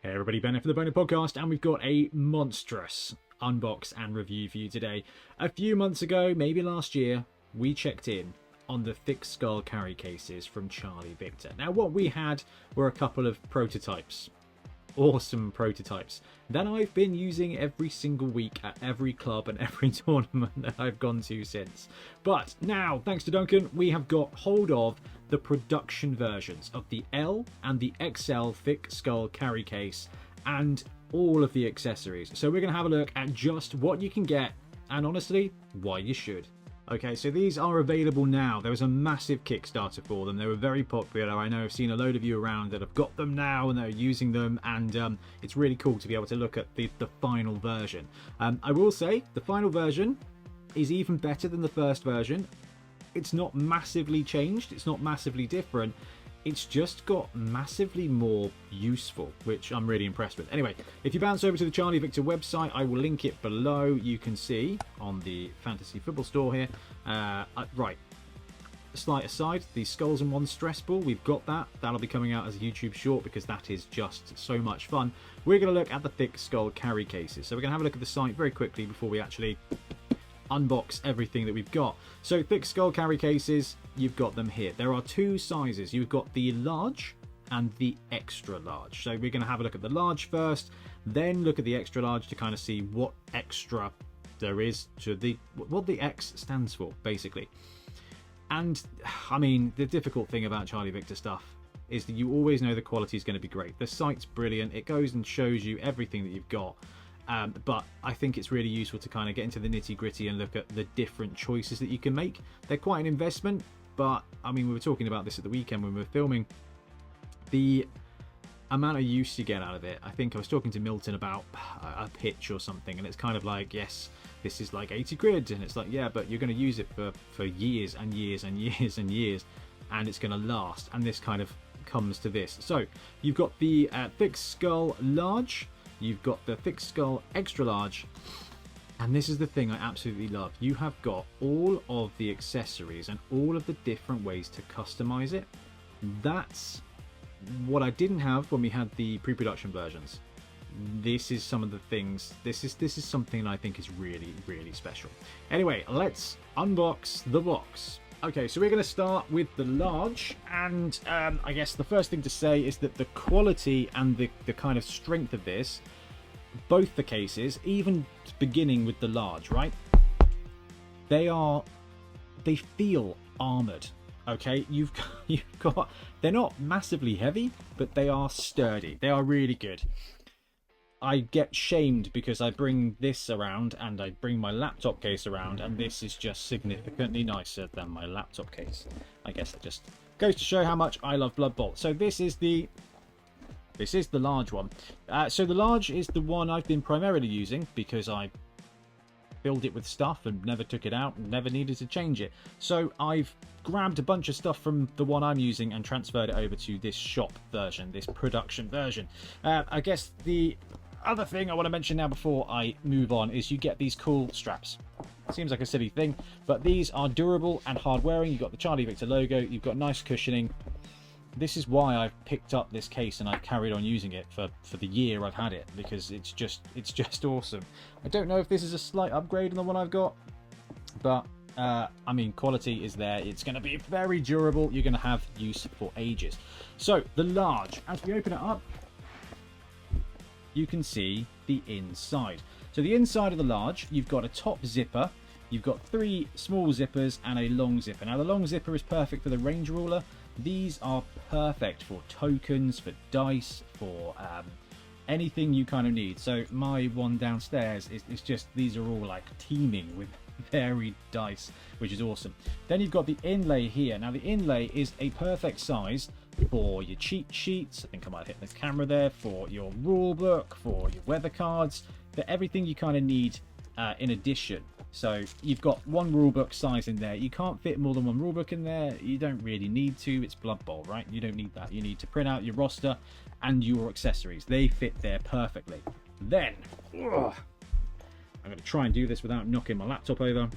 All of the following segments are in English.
Hey everybody, Ben for the Bonehead podcast, and we've got a monstrous unbox and review for you today. A few months ago, maybe last year, we checked in on the thick skull carry cases from Charlie Victor. Now what we had were a couple of prototypes, awesome prototypes, that I've been using every single week at every club and every tournament that I've gone to since. But now, thanks to Duncan, we have got hold of the production versions of the L and the XL thick skull carry case and all of the accessories. So we're going to have a look at just what you can get and honestly why you should. Okay, so these are available now. There was a massive Kickstarter for them. They were very popular. I know I've seen a load of you around that have got them now and they're using them, and it's really cool to be able to look at the final version. I will say the final version is even better than the first version. It's not massively changed, it's not massively different, it's just got massively more useful, which I'm really impressed with. Anyway, if you bounce over to the Charlie Victor website, I will link it below. You can see on the Fantasy Football store here. Right, a slight aside, the Skulls and One stress ball, we've got that. That'll be coming out as a YouTube short because that is just so much fun. We're going to look at the thick skull carry cases. So we're going to have a look at the site very quickly before we actually unbox everything that we've got. So thick skull carry cases, you've got them here. There are two sizes. You've got the large and the extra large. So we're going to have a look at the large first, then look at the extra large to kind of see what extra there is to what the X stands for, basically. And I mean, the difficult thing about Charlie Victor stuff is that you always know the quality is going to be great. The site's brilliant. It goes and shows you everything that you've got. But I think it's really useful to kind of get into the nitty gritty and look at the different choices that you can make. They're quite an investment, but I mean, we were talking about this at the weekend when we were filming. The amount of use you get out of it. I think I was talking to Milton about a pitch or something, and it's kind of like, yes, this is like 80 quid, and it's like, yeah, but you're going to use it for years and years and years and years, and it's going to last. And this kind of comes to this. So you've got the thick skull large. You've got the thick skull extra large, and this is the thing I absolutely love. You have got all of the accessories and all of the different ways to customize it. That's what I didn't have when we had the pre-production versions. This is some of the things, this is something that I think is really, really special. Anyway, let's unbox the box. Okay, so we're going to start with the large, and I guess the first thing to say is that the quality and the kind of strength of this, both the cases, even beginning with the large, right? They feel armored. Okay, you've got, they're not massively heavy, but they are sturdy. They are really good. I get shamed because I bring this around and I bring my laptop case around, and this is just significantly nicer than my laptop case. I guess it just goes to show how much I love Blood Bowl. So this is the large one. So the large is the one I've been primarily using because I filled it with stuff and never took it out and never needed to change it. So I've grabbed a bunch of stuff from the one I'm using and transferred it over to this shop version, this production version. I guess the other thing I want to mention now before I move on is you get these cool straps. Seems like a silly thing, but these are durable and hard wearing. You've got the Charlie Victor logo, you've got nice cushioning. This is why I've picked up this case and I've carried on using it for the year I've had it, because it's just awesome. I don't know if this is a slight upgrade on the one I've got, but I mean, quality is there. It's going to be very durable. You're going to have use for ages. So the large, as we open it up, you can see the inside. So the inside of the large, you've got a top zipper, you've got 3 small zippers and a long zipper. Now the long zipper is perfect for the range ruler. These are perfect for tokens, for dice, for anything you kind of need. So my one downstairs is just, these are all like teeming with varied dice, which is awesome. Then you've got the inlay here. Now the inlay is a perfect size for your cheat sheets. I think I might hit the camera there. For your rule book, for your weather cards, for everything you kind of need in addition. So you've got one rulebook size in there. You can't fit more than one rulebook in there. You don't really need to. It's Blood Bowl, right? You don't need that. You need to print out your roster and your accessories. They fit there perfectly. Then, I'm going to try and do this without knocking my laptop over.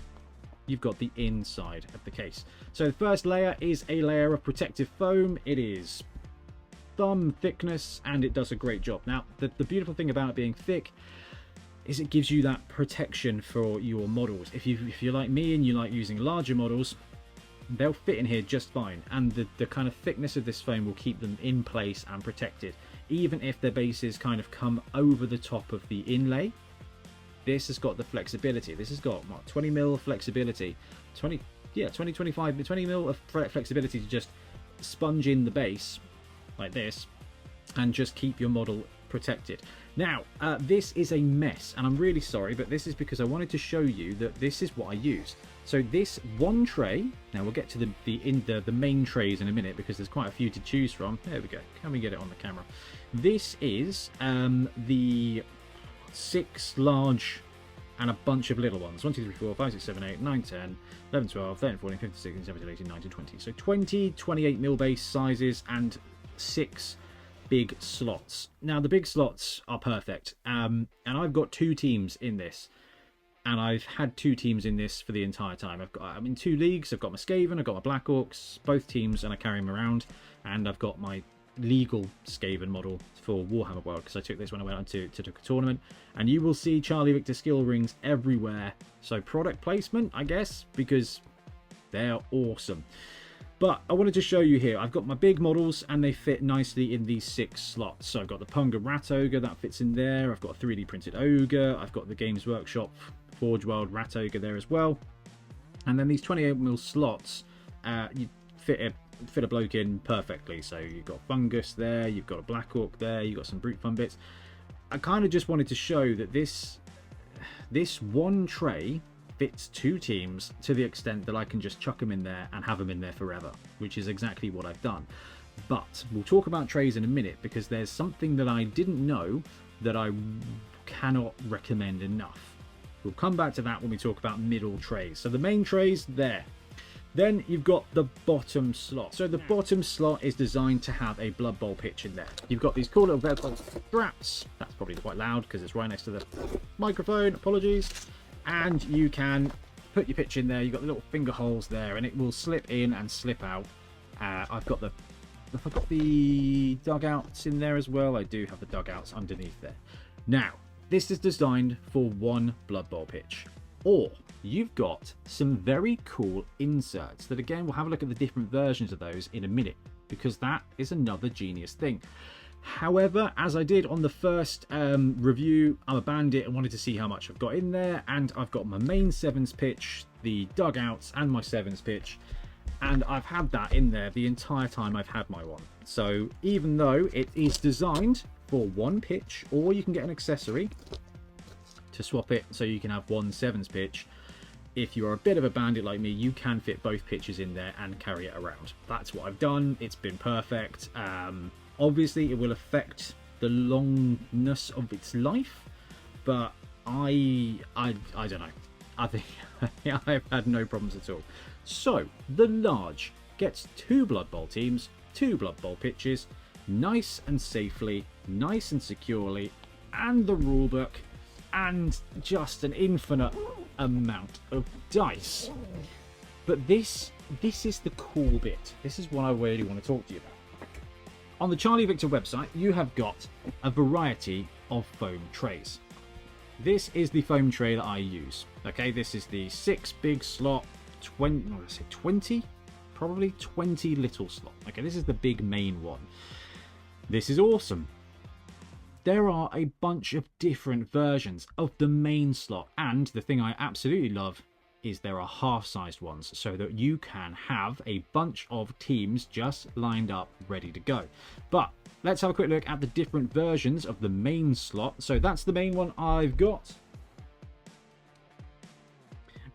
You've got the inside of the case. So the first layer is a layer of protective foam. It is thumb thickness, and it does a great job. Now, the beautiful thing about it being thick is it gives you that protection for your models. If you're like me and you like using larger models, they'll fit in here just fine, and the kind of thickness of this foam will keep them in place and protected, even if their bases kind of come over the top of the inlay. This has got the flexibility. This has got what, 20 mil flexibility, 20 mil of flexibility to just sponge in the base like this and just keep your model protected. Now, this is a mess, and I'm really sorry, but this is because I wanted to show you that this is what I use. So this one tray, now we'll get to the main trays in a minute because there's quite a few to choose from. There we go. Can we get it on the camera? This is the 6 large and a bunch of little ones. 1, 2, 3, 4, 5, 6, 7, 8, 9, 10, 11, 12, 13, 14, 15, 16, 17, 18, 19, 20. So 20, 28 mil base sizes and 6 big slots. Now the big slots are perfect, and I've got 2 teams in this, and I've had 2 teams in this for the entire time. I'm in 2 leagues. I've got my Skaven, I've got my Black Orcs, both teams, and I carry them around, and I've got my legal Skaven model for Warhammer World because I took this when I went on to a tournament, and you will see Charlie Victor skill rings everywhere. So product placement, I guess, because they're awesome. But I wanted to show you here, I've got my big models and they fit nicely in these 6 slots. So I've got the Punga Rat Ogre, that fits in there. I've got a 3D printed Ogre. I've got the Games Workshop Forge World Rat Ogre there as well. And then these 28mm slots, you fit a bloke in perfectly. So you've got Fungus there, you've got a Black Orc there, you've got some Brute Fun bits. I kind of just wanted to show that this one tray fits 2 teams to the extent that I can just chuck them in there and have them in there forever, which is exactly what I've done. But we'll talk about trays in a minute because there's something that I didn't know that I cannot recommend enough. We'll come back to that when we talk about middle trays. So the main trays there. Then you've got the bottom slot. So the bottom slot is designed to have a Blood Bowl pitch in there. You've got these cool little Velcro straps. That's probably quite loud because it's right next to the microphone. Apologies. And you can put your pitch in there. You've got the little finger holes there, and it will slip in and slip out. I've got the dugouts in there as well. I do have the dugouts underneath there. Now, this is designed for one Blood Bowl pitch. Or you've got some very cool inserts that, again, we'll have a look at the different versions of those in a minute, because that is another genius thing. However, as I did on the first review, I'm a bandit and wanted to see how much I've got in there, and I've got my main 7s pitch, the dugouts, and my 7s pitch, and I've had that in there the entire time I've had my one. So even though it is designed for one pitch, or you can get an accessory to swap it so you can have one 7s pitch, if you're a bit of a bandit like me, you can fit both pitches in there and carry it around. That's what I've done. It's been perfect. Obviously, it will affect the longness of its life, but I don't know. I think I've had no problems at all. So the large gets 2 Blood Bowl teams, 2 Blood Bowl pitches, nice and safely, nice and securely, and the rulebook, and just an infinite amount of dice. But this is the cool bit. This is what I really want to talk to you about. On the Charlie Victor website, you have got a variety of foam trays. This is the foam tray that I use. Okay, this is the 6 big slot, 20, probably 20 little slot. Okay, this is the big main one. This is awesome. There are a bunch of different versions of the main slot, and the thing I absolutely love is there are half-sized ones, so that you can have a bunch of teams just lined up ready to go. But let's have a quick look at the different versions of the main slot. So that's the main one I've got.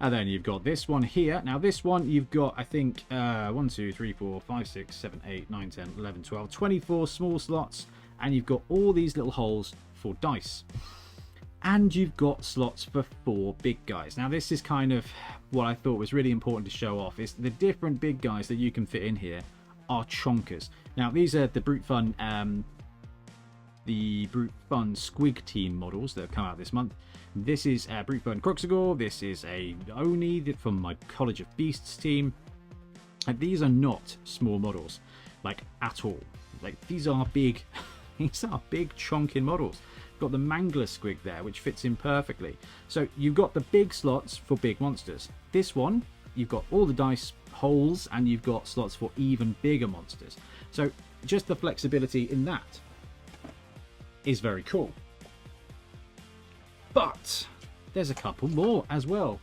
And then you've got this one here. Now this one you've got, I think, 1, 2, 3, 4, 5, 6, 7, 8, 9, 10, 11, 12, 24 small slots. And you've got all these little holes for dice. And you've got slots for 4 big guys. Now this is kind of what I thought was really important to show off, is the different big guys that you can fit in here are chonkers. Now these are the Brute Fun Squig Team models that have come out this month. This is Brute Fun Croxagore. This is a Oni from my College of Beasts team. And these are not small models, like at all. Like, these are big, these are big chonking models. Got the Mangler squig there, which fits in perfectly. So you've got the big slots for big monsters. This one, you've got all the dice holes, and you've got slots for even bigger monsters. So just the flexibility in that is very cool. But there's a couple more as well.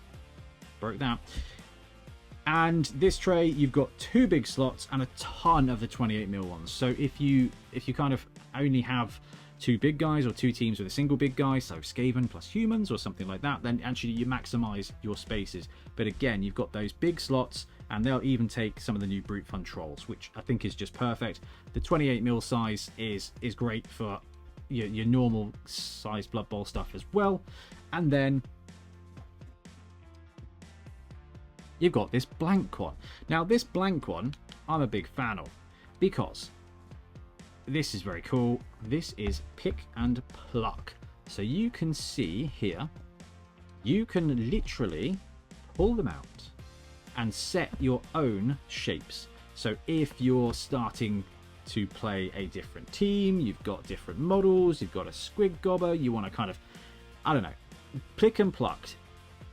Broke down. And this tray, you've got 2 big slots and a ton of the 28mm ones. So if you kind of only have 2 big guys or 2 teams with a single big guy, so Skaven plus humans or something like that, then actually you maximize your spaces. But again, you've got those big slots, and they'll even take some of the new Brute Fun Trolls, which I think is just perfect. The 28mm size is great for your normal size Blood Bowl stuff as well. And then you've got this blank one. Now this blank one I'm a big fan of, because this is very cool. This is pick and pluck. So you can see here, you can literally pull them out and set your own shapes. So if you're starting to play a different team, you've got different models, you've got a squig gobber, you want to kind of, I don't know, pick and pluck.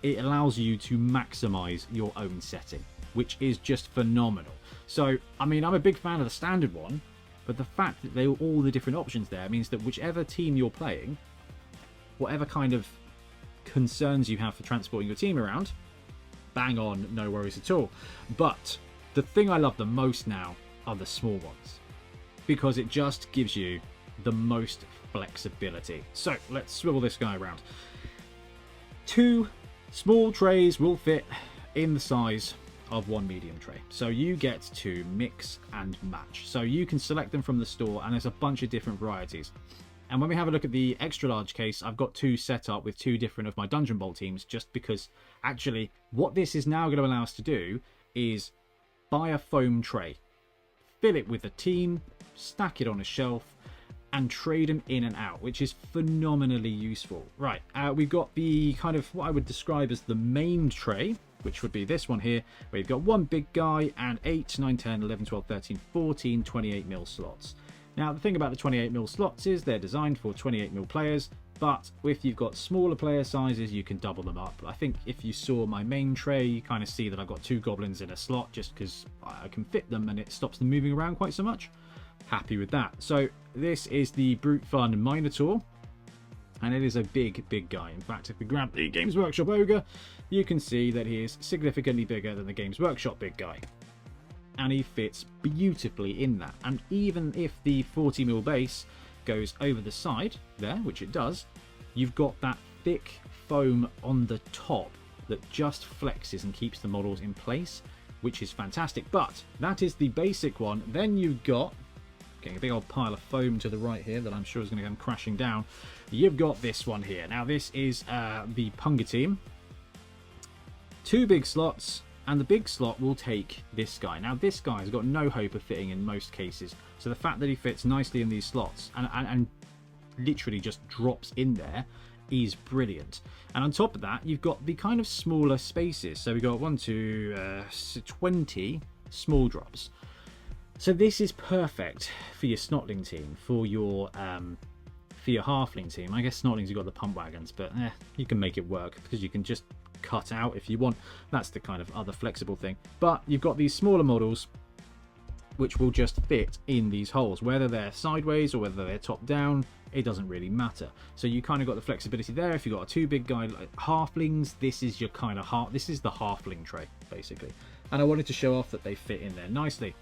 It allows you to maximize your own setting, which is just phenomenal. So, I mean, I'm a big fan of the standard one, but the fact that they are all the different options there means that whichever team you're playing, whatever kind of concerns you have for transporting your team around, bang on, no worries at all. But the thing I love the most now are the small ones, because it just gives you the most flexibility. So let's swivel this guy around. 2 small trays will fit in the size of 1 medium tray, so you get to mix and match. So you can select them from the store, and there's a bunch of different varieties. And when we have a look at the extra large case, I've got 2 set up with 2 different of my Dungeon Bowl teams, just because actually what this is now going to allow us to do is buy a foam tray, fill it with a team, stack it on a shelf, and trade them in and out, which is phenomenally useful. Right, we've got the kind of what I would describe as the main tray, which would be this one here, where you've got 1 big guy and 8, 9, 10, 11, 12, 13, 14 28mm slots. Now the thing about the 28mm slots is they're designed for 28mm players, but if you've got smaller player sizes, you can double them up. I think if you saw my main tray, you kind of see that I've got 2 goblins in a slot, just because I can fit them and it stops them moving around quite so much. Happy with that. So this is the Brute Fun Minotaur, and it is a big guy. In fact, if we grab the Games Workshop Ogre, you can see that he is significantly bigger than the Games Workshop big guy, and he fits beautifully in that. And even if the 40mm base goes over the side there, which it does, you've got that thick foam on the top that just flexes and keeps the models in place, which is fantastic. But that is the basic one. Then you've got, getting a big old pile of foam to the right here that I'm sure is going to come crashing down, you've got this one here. Now this is the Punga team. 2 big slots, and the big slot will take this guy. Now this guy has got no hope of fitting in most cases, so the fact that he fits nicely in these slots and literally just drops in there is brilliant. And on top of that, you've got the kind of smaller spaces. So we've got 20 small drops. So this is perfect for your Snotling team, for your Halfling team. I guess Snotlings have got the pump wagons, but you can make it work because you can just cut out if you want. That's the kind of other flexible thing. But you've got these smaller models which will just fit in these holes, whether they're sideways or whether they're top down, it doesn't really matter. So you kind of got the flexibility there. If you've got a 2 big guy like halflings, this is your kind of this is the halfling tray basically, and I wanted to show off that they fit in there nicely.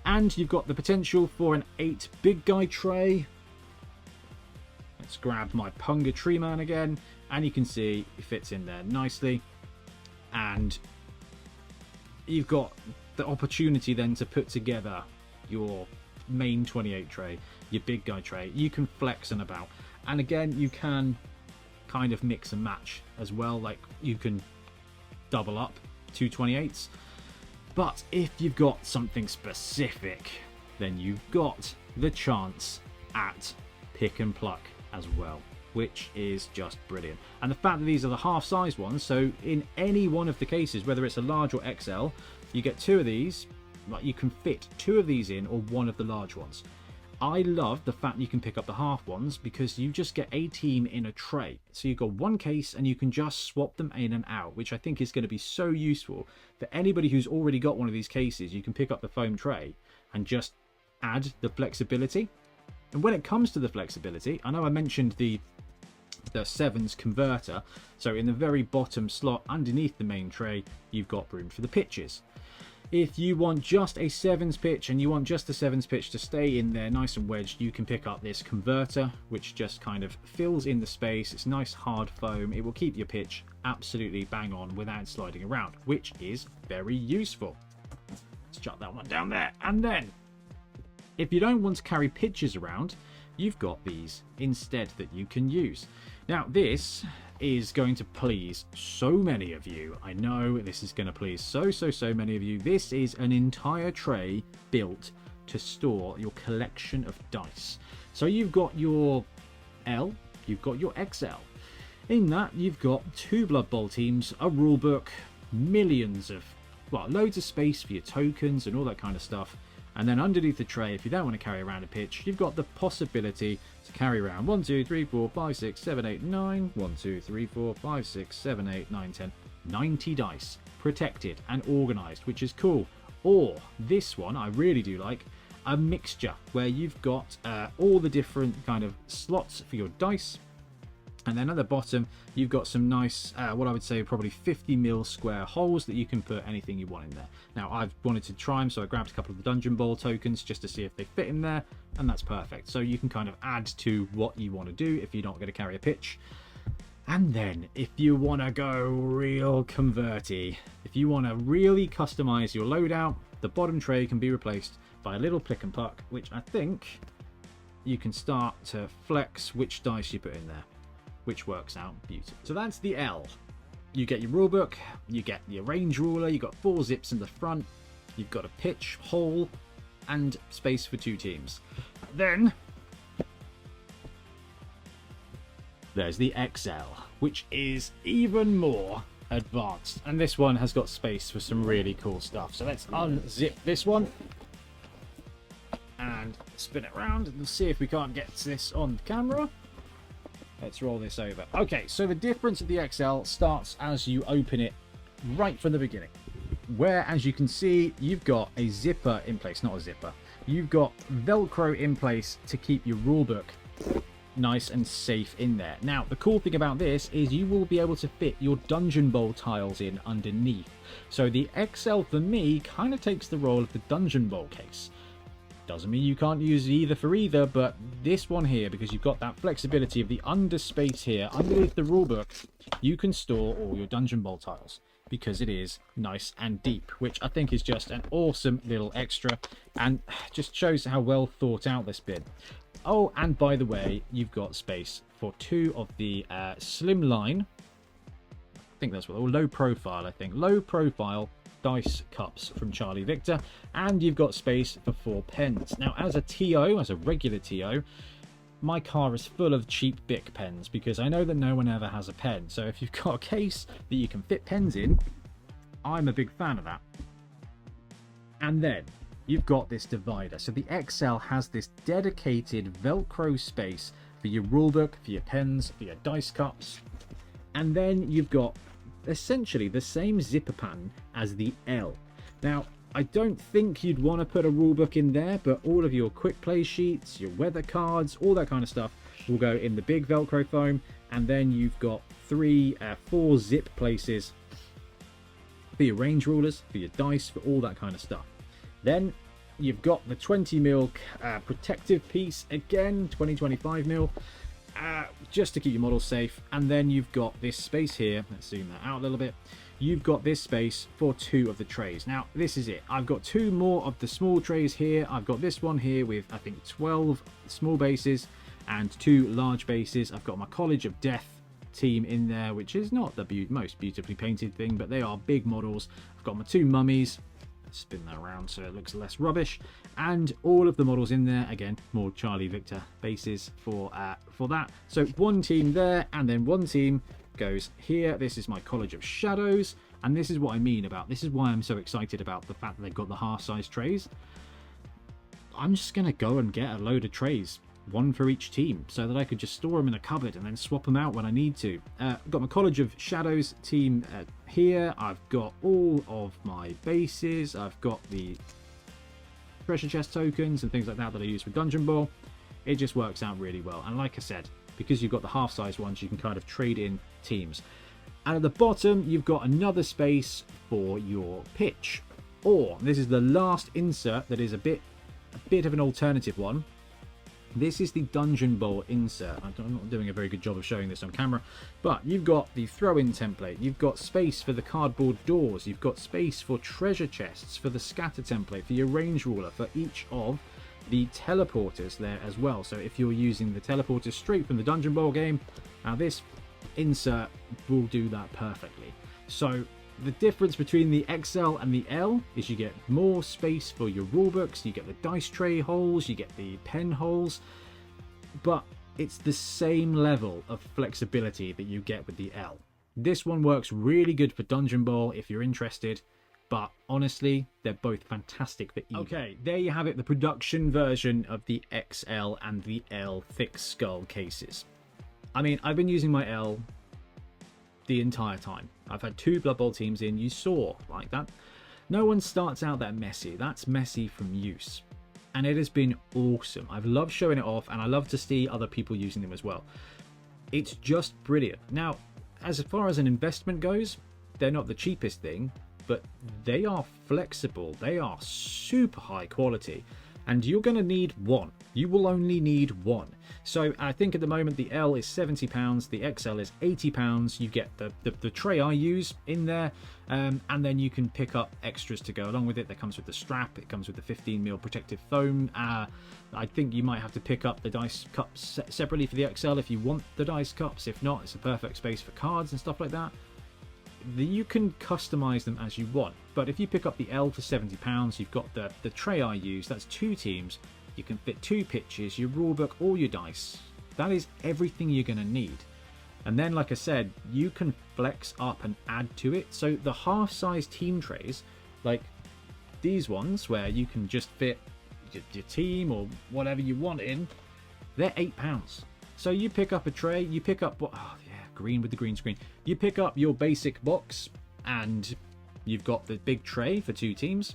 And you've got the potential for an 8 big guy tray. Let's grab my Punga Tree Man again, and you can see it fits in there nicely. And you've got the opportunity then to put together your main 28 tray, your big guy tray. You can flex and about, and again you can kind of mix and match as well. Like you can double up 2 28s. But if you've got something specific, then you've got the chance at pick and pluck as well, which is just brilliant. And the fact that these are the half-size ones, so in any one of the cases, whether it's a large or XL, you get 2 of these, Like, you can fit 2 of these in or 1 of the large ones. I love the fact you can pick up the half ones because you just get a team in a tray. So you've got 1 case and you can just swap them in and out, which I think is going to be so useful for anybody who's already got one of these cases. You can pick up the foam tray and just add the flexibility. And when it comes to the flexibility, I know I mentioned the 7s converter. So in the very bottom slot underneath the main tray, you've got room for the pitches. If you want just a 7s pitch and you want just the 7s pitch to stay in there nice and wedged, you can pick up this converter, which just kind of fills in the space. It's nice hard foam. It will keep your pitch absolutely bang on without sliding around, which is very useful. Let's chuck that one down there. And then, if you don't want to carry pitches around, you've got these instead that you can use. Now, this is going to please so many of you. I know this is going to please so many of you. This is an entire tray built to store your collection of dice. So you've got your L, you've got your XL. In that, you've got 2 Blood Bowl teams, a rulebook, millions of, well, loads of space for your tokens and all that kind of stuff. And then underneath the tray, if you don't want to carry around a pitch, you've got the possibility to carry around 1, 2, 3, 4, 5, 6, 7, 8, 9, 1, 2, 3, 4, 5, 6, 7, 8, 9, 10, 90 dice protected and organized, which is cool. Or this one I really do like, a mixture where you've got all the different kind of slots for your dice. And then at the bottom, you've got some nice, what I would say probably 50mm square holes that you can put anything you want in there. Now, I've wanted to try them, so I grabbed a couple of the Dungeon Bowl tokens just to see if they fit in there, and that's perfect. So you can kind of add to what you want to do if you're not going to carry a pitch. And then, if you want to go real converty, if you want to really customize your loadout, the bottom tray can be replaced by a little plick and puck, which I think you can start to flex which dice you put in there, which works out beautifully. So that's the L. You get your rulebook, you get your range ruler, you've got 4 zips in the front, you've got a pitch, hole, and space for 2 teams. Then there's the XL, which is even more advanced. And this one has got space for some really cool stuff. So let's unzip this one and spin it around, and we'll see if we can't get this on camera. Let's roll this over. Okay, so the difference of the XL starts as you open it right from the beginning, where, as you can see, you've got a zipper in place. Not a zipper. You've got Velcro in place to keep your rulebook nice and safe in there. Now, the cool thing about this is you will be able to fit your Dungeon Bowl tiles in underneath. So the XL, for me, kind of takes the role of the Dungeon Bowl case. Doesn't mean you can't use either for either, but this one here, because you've got that flexibility of the under space here, underneath the rulebook, you can store all your Dungeon Bowl tiles, because it is nice and deep, which I think is just an awesome little extra, and just shows how well thought out this bit. Oh, and by the way, you've got space for 2 of the slimline, I think that's what, or low profile, I think, low profile dice cups from Charlie Victor, and you've got space for 4 pens. Now, as a TO, as a regular TO, my car is full of cheap Bic pens because I know that no one ever has a pen. So if you've got a case that you can fit pens in, I'm a big fan of that. And then you've got this divider. So the XL has this dedicated Velcro space for your rulebook, for your pens, for your dice cups. And then you've got essentially the same zipper pattern as the L. Now, I don't think you'd want to put a rulebook in there, but all of your quick play sheets, your weather cards, all that kind of stuff will go in the big Velcro foam. And then you've got 4 zip places for your range rulers, for your dice, for all that kind of stuff. Then you've got the 20mm protective piece, again 20-25mm, just to keep your models safe. And then you've got this space here, let's zoom that out a little bit. You've got this space for 2 of the trays. Now, this is it. I've got 2 more of the small trays here. I've got this one here with, I think, 12 small bases and 2 large bases. I've got my College of Death team in there, which is not the most beautifully painted thing, but they are big models. I've got my 2 mummies. Let's spin that around so it looks less rubbish. And all of the models in there, again, more Charlie Victor bases for that. So 1 team there, and then 1 team goes here. This is my College of Shadows. And this is what I mean about, this is why I'm so excited about the fact that they've got the half-size trays. I'm just going to go and get a load of trays, one for each team, so that I could just store them in a cupboard and then swap them out when I need to. I've got my College of Shadows team here. I've got all of my bases. I've got the treasure chest tokens and things like that that I use for Dungeon Ball. It just works out really well. And like I said, because you've got the half-size ones, you can kind of trade in teams. And at the bottom, you've got another space for your pitch. Or, this is the last insert that is a bit of an alternative one. This is the Dungeon Bowl insert. I'm not doing a very good job of showing this on camera, but you've got the throw-in template, you've got space for the cardboard doors, you've got space for treasure chests, for the scatter template, for your range ruler, for each of the teleporters there as well. So if you're using the teleporters straight from the Dungeon Bowl game, now this insert will do that perfectly. So the difference between the XL and the L is you get more space for your rulebooks, you get the dice tray holes, you get the pen holes, but it's the same level of flexibility that you get with the L. This one works really good for Dungeon Bowl if you're interested, but honestly, they're both fantastic for either. Okay, there you have it, the production version of the XL and the L thick skull cases. I mean, I've been using my L the entire time. I've had 2 Blood Bowl teams in. You saw like that. No one starts out that messy. That's messy from use. And it has been awesome. I've loved showing it off, and I love to see other people using them as well. It's just brilliant. Now, as far as an investment goes, they're not the cheapest thing, but they are flexible. They are super high quality. And you're going to need one. You will only need one. So I think at the moment the L is £70, the XL is £80. You get the tray I use in there, and then you can pick up extras to go along with it. That comes with the strap, it comes with the 15mm protective foam. I think you might have to pick up the dice cups separately for the XL if you want the dice cups. If not, it's a perfect space for cards and stuff like that. You can customize them as you want, but if you pick up the L for £70, you've got the tray I use. That's 2 teams. You can fit 2 pitches, your rulebook, all your dice. That is everything you're going to need. And then, like I said, you can flex up and add to it. So the half-size team trays, like these ones where you can just fit your team or whatever you want in, they're £8. So you pick up a tray, you pick up what? Oh yeah, green with the green screen. You pick up your basic box, and you've got the big tray for 2 teams.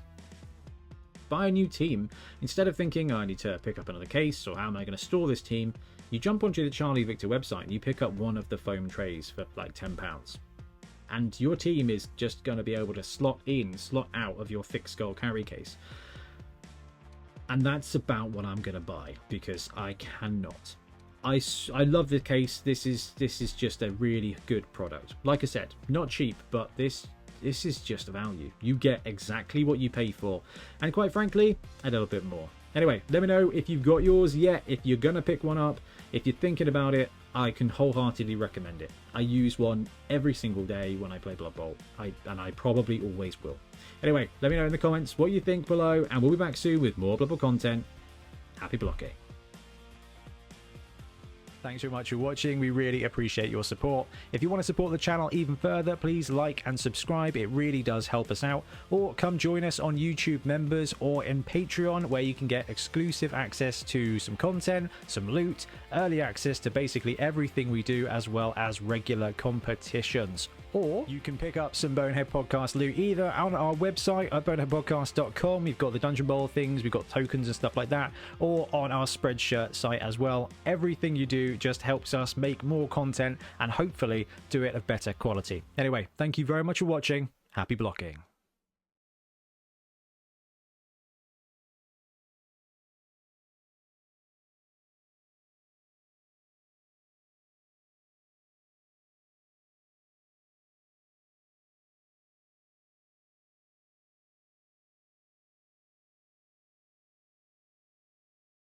Buy a new team. Instead of thinking, oh, I need to pick up another case, or how am I going to store this team, you jump onto the Charlie Victor website and you pick up one of the foam trays for like £10. And your team is just going to be able to slot in, slot out of your thick skull carry case. And that's about what I'm going to buy, because I cannot. I love the case. This is just a really good product. Like I said, not cheap, but this is just a value. You get exactly what you pay for, and quite frankly, a little bit more. Anyway, let me know if you've got yours yet, if you're gonna pick one up. If you're thinking about it, I can wholeheartedly recommend it. I use one every single day when I play Blood Bowl, and I probably always will. Anyway, let me know in the comments what you think below, and we'll be back soon with more Blood Bowl content. Happy blocking. Thanks very much for watching. We really appreciate your support. If you want to support the channel even further, please like and subscribe. It really does help us out. Or come join us on YouTube members or in Patreon, where you can get exclusive access to some content, some loot, early access to basically everything we do, as well as regular competitions. Or you can pick up some Bonehead Podcast loot either on our website at boneheadpodcast.com. We've got the Dungeon Bowl things, we've got tokens and stuff like that, or on our Spreadshirt site as well. Everything you do just helps us make more content and hopefully do it of better quality. Anyway, thank you very much for watching. Happy blocking.